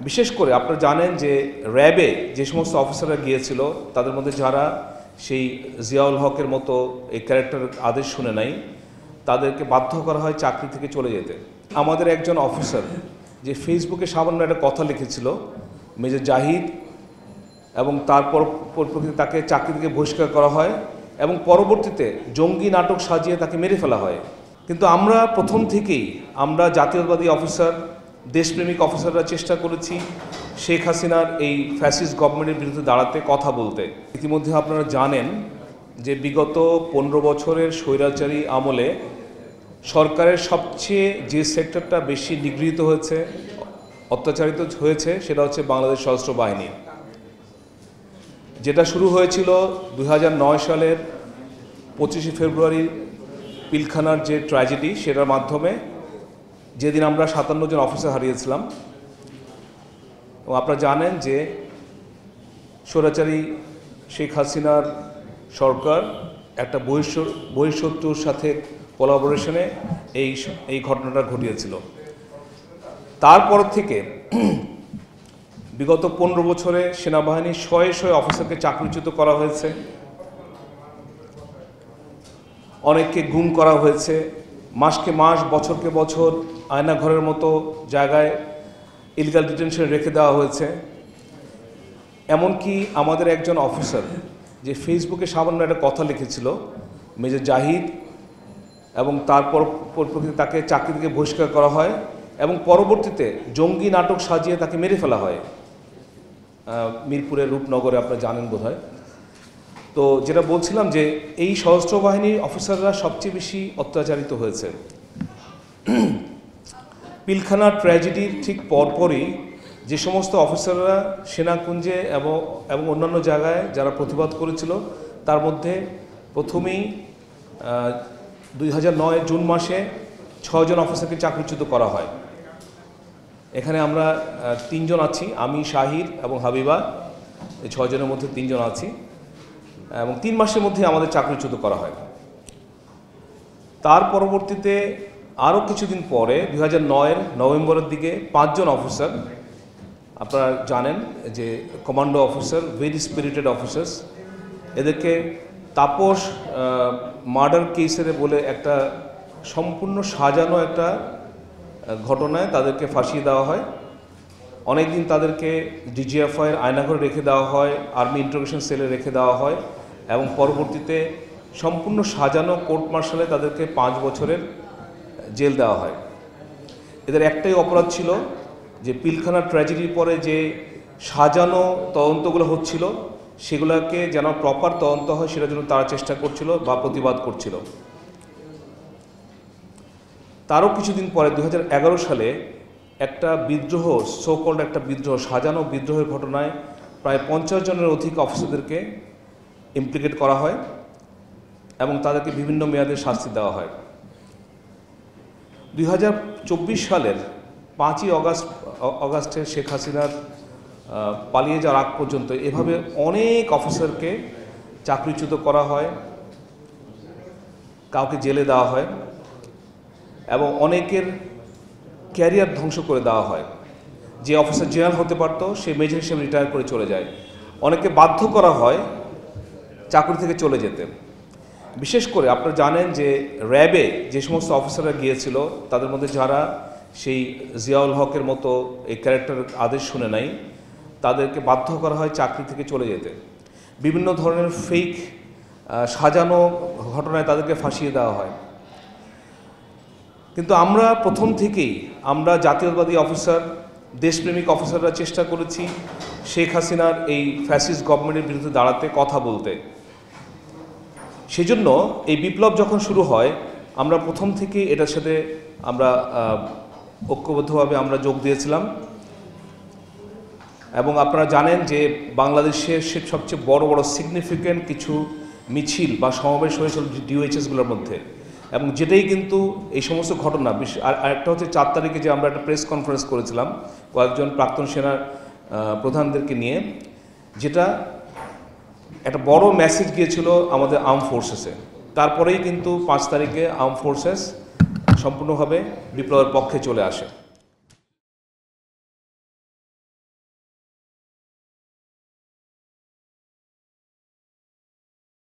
বিশেষ করে আপনারা জানেন যে র্যাবে যে সমস্ত অফিসাররা গিয়েছিল তাদের মধ্যে যারা সেই জিয়াউল হকের মতো এই ক্যারেক্টারের আদেশ শুনে নাই তাদেরকে বাধ্য করা হয় চাকরি থেকে চলে যেতে। আমাদের একজন অফিসার যে ফেসবুকে সামান্য একটা কথা লিখেছিল মেজর জাহিদ, এবং তারপর তাকে চাকরি থেকে বহিষ্কার করা হয় এবং পরবর্তীতে জঙ্গি নাটক সাজিয়ে তাকে মেরে ফেলা হয়। কিন্তু আমরা প্রথম থেকেই আমরা জাতীয়তাবাদী অফিসার, দেশপ্রেমিক অফিসাররা চেষ্টা করেছি শেখ হাসিনার এই ফ্যাসিস্ট গভর্নমেন্টের বিরুদ্ধে দাঁড়াতে, কথা বলতে। ইতিমধ্যে আপনারা জানেন যে বিগত 15 বছরের স্বৈরাচারী আমলে সরকারের সবচেয়ে যে সেক্টরটা বেশি নিগৃহীত হয়েছে, অত্যাচারিত হয়েছে, সেটা হচ্ছে বাংলাদেশ সশস্ত্র বাহিনী। যেটা শুরু হয়েছিল 2009 সালের 25শে ফেব্রুয়ারি পিলখানার যে ট্র্যাজেডি, সেটার মাধ্যমে যেদিন আমরা 57 জন অফিসার হারিয়েছিলাম। এবং আপনারা জানেন যে স্বৈরাচারী শেখ হাসিনার সরকার একটা বহিঃশত্রুর সাথে কোলাবোরেশনে এই ঘটনাটা ঘটিয়েছিল। তারপর থেকে বিগত 15 বছরে সেনাবাহিনীর শয়ে অফিসারকে চাকরিচ্যুত করা হয়েছে, অনেককে গুম করা হয়েছে, মাসকে মাস বছরকে বছর আয়নাঘরের মতো জায়গায় ইলিগাল ডিটেনশনে রেখে দেওয়া হয়েছে। এমনকি আমাদের একজন অফিসার যে ফেসবুকে সামান্য একটা কথা লিখেছিল মেজর জাহিদ, এবং তারপর তাকে চাকরি থেকে বহিষ্কার করা হয় এবং পরবর্তীতে জঙ্গি নাটক সাজিয়ে তাকে মেরে ফেলা হয় মিরপুরের রূপনগরে, আপনারা জানেন বোধহয়। তো যেটা বলছিলাম যে এই সশস্ত্র বাহিনীর অফিসাররা সবচেয়ে বেশি অত্যাচারিত হয়েছে। পিলখানার ট্র্যাজেডির ঠিক পরপরই যে সমস্ত অফিসাররা সেনাকুঞ্জে এবং অন্যান্য জায়গায় যারা প্রতিবাদ করেছিল, তার মধ্যে প্রথমেই 2009 জুন মাসে 6 জন অফিসারকে চাকরিচ্যুত করা হয়। এখানে আমরা 3 জন আছি, আমি, শাহির এবং হাবিবা। এই 6 জনের মধ্যে 3 জন আছি, এবং 3 মাসের মধ্যে আমাদের চাকরিচ্যুত করা হয়। তার পরবর্তীতে আরও কিছুদিন পরে 2009 নভেম্বরের দিকে 5 জন অফিসার, আপনারা জানেন যে commando officer, very spirited officers, এদেরকে তাপস মার্ডার কেসের বলে একটা সম্পূর্ণ সাজানো একটা ঘটনায় তাদেরকে ফাঁসিয়ে দেওয়া হয়। অনেকদিন তাদেরকে ডিজিএফআইয়ের আয়নাঘরে রেখে দেওয়া হয়, আর্মি ইন্টারোগেশন সেলে রেখে দেওয়া হয়, এবং পরবর্তীতে সম্পূর্ণ সাজানো কোর্ট মার্শালে তাদেরকে 5 বছরের জেল দেওয়া হয়। এদের একটাই অপরাধ ছিল যে পিলখানার ট্র্যাজেডির পরে যে সাজানো তদন্তগুলো হচ্ছিল সেগুলোকে যেন প্রপার তদন্ত হয় সেটার জন্য তারা চেষ্টা করছিল বা প্রতিবাদ করছিল। তারও কিছুদিন পরে 2011 সালে একটা বিদ্রোহ, সোকল্ড একটা বিদ্রোহ, সাজানো বিদ্রোহের ঘটনায় প্রায় 50 জনের অধিক অফিসারদেরকে ইমপ্লিকেট করা হয় এবং তাদেরকে বিভিন্ন মেয়াদে শাস্তি দেওয়া হয়। 2024 সালের 5ই অগাস্টে শেখ হাসিনার পালিয়ে যাওয়ার আগ পর্যন্ত এভাবে অনেক অফিসারকে চাকরিচ্যুত করা হয়, কাউকে জেলে দেওয়া হয়, এবং অনেকের ক্যারিয়ার ধ্বংস করে দেওয়া হয়। যে অফিসার জেনারেল হতে পারত সে মেজর হিসেবে রিটায়ার করে চলে যায়। অনেকে বাধ্য করা হয় চাকরি থেকে চলে যেতে। বিশেষ করে আপনারা জানেন যে র্যাবে যে সমস্ত অফিসাররা গিয়েছিল তাদের মধ্যে যারা সেই জিয়াউল হকের মতো এই ক্যারেক্টারের আদেশ শুনে নাই তাদেরকে বাধ্য করা হয় চাকরি থেকে চলে যেতে। বিভিন্ন ধরনের ফেক সাজানো ঘটনায় তাদেরকে ফাঁসিয়ে দেওয়া হয়। কিন্তু আমরা প্রথম থেকেই আমরা জাতীয়তাবাদী অফিসার, দেশপ্রেমিক অফিসাররা চেষ্টা করেছি শেখ হাসিনার এই ফ্যাসিস্ট গভর্নমেন্টের বিরুদ্ধে দাঁড়াতে, কথা বলতে। সেজন্য এই বিপ্লব যখন শুরু হয় আমরা প্রথম থেকে এটার সাথে আমরা ঐক্যবদ্ধভাবে আমরা যোগ দিয়েছিলাম। এবং আপনারা জানেন যে বাংলাদেশের সবচেয়ে বড় বড় সিগনিফিক্যান্ট কিছু মিছিল বা সমাবেশ হয়েছিল ডিওএইচএসগুলোর মধ্যে, এবং যেটাই কিন্তু এই সমস্ত ঘটনা। আর একটা হচ্ছে 4 তারিখে যে আমরা একটা প্রেস কনফারেন্স করেছিলাম কয়েকজন প্রাক্তন সেনার প্রধানদেরকে নিয়ে, যেটা একটা বড় মেসেজ গিয়েছিল আমাদের আর্ম ফোর্সেসে। তারপরেই কিন্তু 5 তারিখে আর্ম ফোর্সেস সম্পূর্ণভাবে বিপ্লবের পক্ষে চলে আসে।